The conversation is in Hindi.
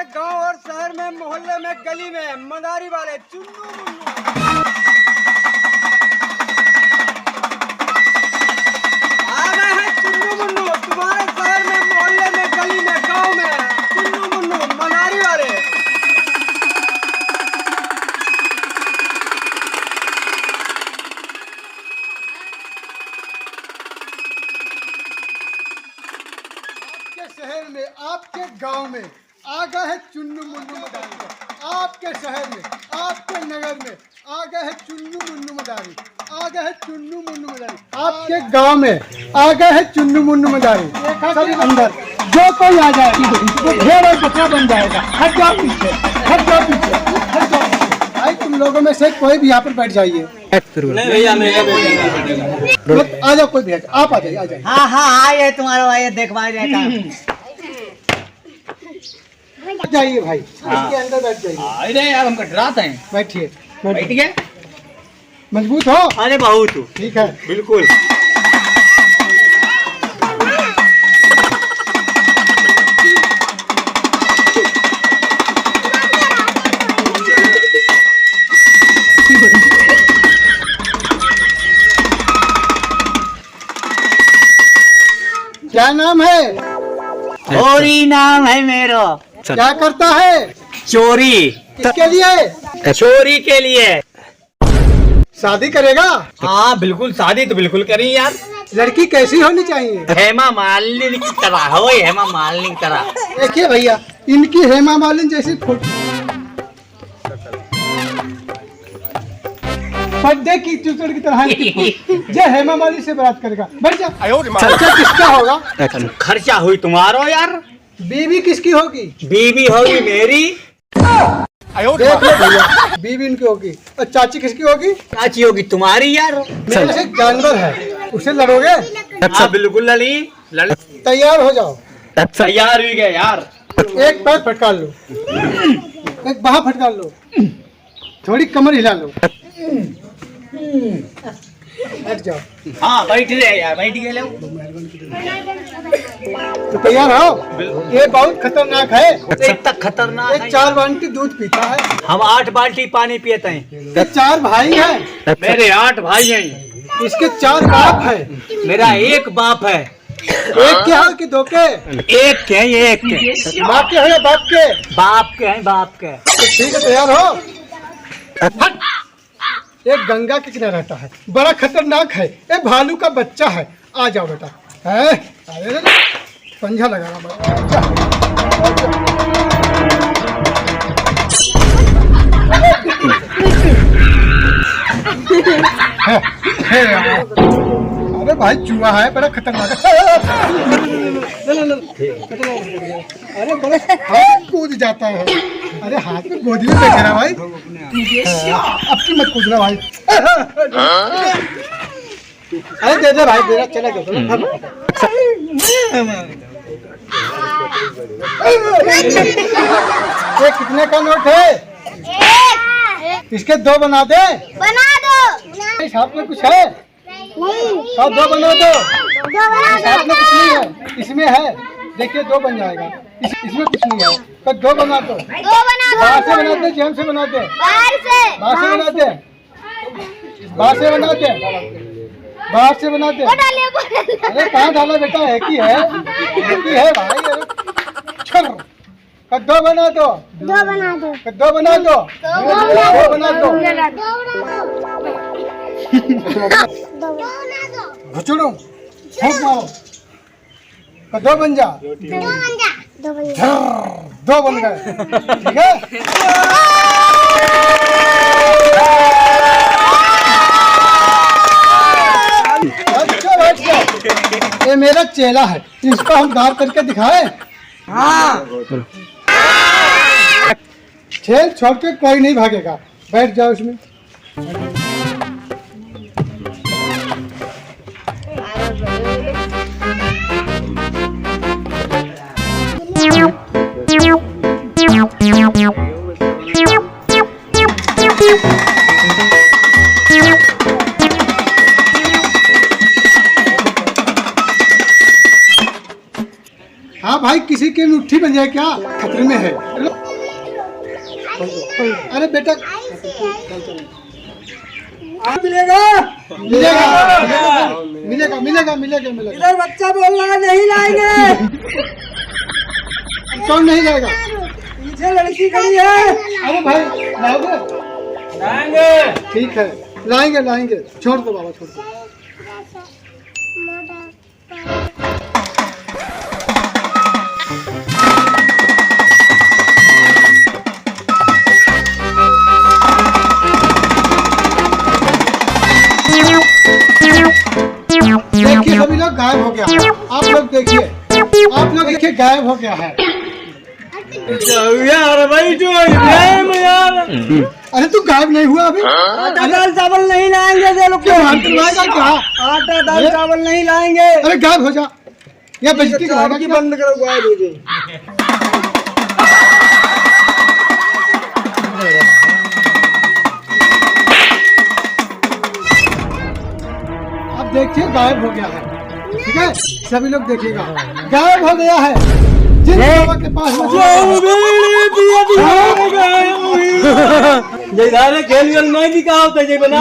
गांव और शहर में, मोहल्ले में, गली में मदारी वाले चुन्नू मुन्नू आ गए हैं। चुन्नू मुन्नू तुम्हारे शहर में, मोहल्ले में, गली में, गांव में चुन्नू मुन्नू मदारी वाले। शहर में, आपके गांव में आ गए है चुन्नू मुन्नू मदारी। आपके शहर में, आपके नगर में आ गए है चुन्नू मुन्नू मदारी। आ गए है चुन्नू मुन्नू मदारी। आपके गांव में आ गए है चुन्नू मुन्नू मदारी। सब अंदर जो कोई आ जाए वो ढेर और बकरा बन जाएगा। हट जाओ पीछे, हट जाओ पीछे, हट जाओ पीछे। भाई तुम लोगों में से कोई भी यहाँ पर बैठ जाइए। नहीं भैया, मैं आ जाओ, कोई भी आप आ जाइए, आ जाइए। हाँ हाँ आइए, तुम्हारा भाई देखवा रहता। जाइए भाई, इसके अंदर बैठ जाइए। अरे यार, हम कटराते हैं। बैठिए, बैठिए। मजबूत हो? अरे बहुत ठीक है, बिल्कुल। क्या नाम है? चोरी नाम है मेरा। क्या करता है? चोरी। किसके लिए? चोरी के लिए। शादी करेगा? हाँ बिल्कुल, शादी तो बिल्कुल करी यार। लड़की कैसी होनी चाहिए? हेमा मालिनी की तरह हो, हेमा मालिनी की तरह। देखिए भैया, इनकी हेमा मालिनी जैसी फोटो पर्दे की चुचड़ की तरह इनकी फोटो। जो हेमा मालिनी से बात करेगा, बैठ जा। खर्चा किसका होगा? खर्चा हुई तुम्हारो यार। बीवी किसकी होगी? बीवी होगी मेरी। देख लो भैया, बीवी इनकी होगी। और चाची किसकी होगी? चाची होगी तुम्हारी यार। मेरे से जानवर है, उसे लड़ोगे? हाँ बिल्कुल लड़ी। तैयार हो जाओ। तैयार हुई गए यार। एक पैर फटकार लो, एक बाह फटकार लो, थोड़ी कमर हिला लो। बैठ जाओ। हाँ बैठ रहे यार, बैठ गए लोग। तो तैयार हो? ये बहुत खतरनाक है। इतना खतरनाक ये है। 4 बाल्टी दूध पीता है। हम 8 बाल्टी पानी पीते हैं। ये 4 भाई हैं। मेरे 8 भाई हैं। इसके 4 बाप है। मेरा एक बाप है। एक के है कि 2 के? एक के, एक के। बाप के है या बाप के? बाप के हैं, बाप के। तो ठीक है, तैयार हो? हट। एक गंगा के किनारे रहता है, बड़ा खतरनाक है। ये भालू का बच्चा है। आ जाओ बेटा। है अरे पंजा लगाना बड़ा। अरे भाई चूहा है, बड़ा खतरनाक है। अरे बड़ा हाथ कूद जाता है। अरे हाथ में गोदी में बैठे ना भाई। अब की मत कूदना भाई। अरे दे दे भाई, दे चला गया। ये कितने का नोट है? इसके 2 बना दे। बना दो। इस हाथ में कुछ है? सब 2 बना दो। इस हाथ में कुछ नहीं है, इसमें है। देखिए 2 बन जाएगा। इसमें कुछ नहीं है, तो 2 बना दो। 2 बना दो। बाहर से बनाते, जेम से बनाते, बाहर से। बाहर से बनाते, बाहर से बनाते, बाहर से बनाते। अरे कहाँ डाला बेटा? एक ही है, एक ही है भाई। अरे छर 2 बना दो। 2 बना दो। 2 बना दो। 2 बना दो। घुचड़ो फूंक मारो। 2 बन जा। 2 बन गए। ठीक है। अच्छा, ये मेरा चेला है, इसको हम गार करके दिखाए। हाँ खेल छोड़ के कोई नहीं भागेगा। बैठ जाओ इसमें। हाँ भाई, किसी की मुट्ठी बन जाए क्या? खतरे में है। अरे बेटा मिलेगा मिलेगा मिलेगा मिलेगा मिलेगा मिलेगा। इधर बच्चा बोल रहा है नहीं लाएंगे। कौन नहीं जाएगा? पीछे लड़की खड़ी है। अरे भाई लाओगे? लाएंगे। ठीक है लाएंगे लाएंगे। छोड़ दो बाबा छोड़ दो। देखिए सभी लोग गायब हो गया है। आप लोग देखिए गायब हो गया है। यार भाई जो यार अरे तू गायब नहीं हुआ अभी? आटा दाल चावल नहीं लाएंगे ये लोग। क्यों लाएगा क्या? आटा दाल चावल नहीं लाएंगे। अरे गायब हो जा या बेइज्जती कराएगा की क्या? बंद करो गायब हो जाए। अब देखिए गायब हो गया है। ठीक है सभी लोग देखिएगा गायब हो गया है। जिन बाबा के पास जय खेल नहीं दिखाओ तो जय बना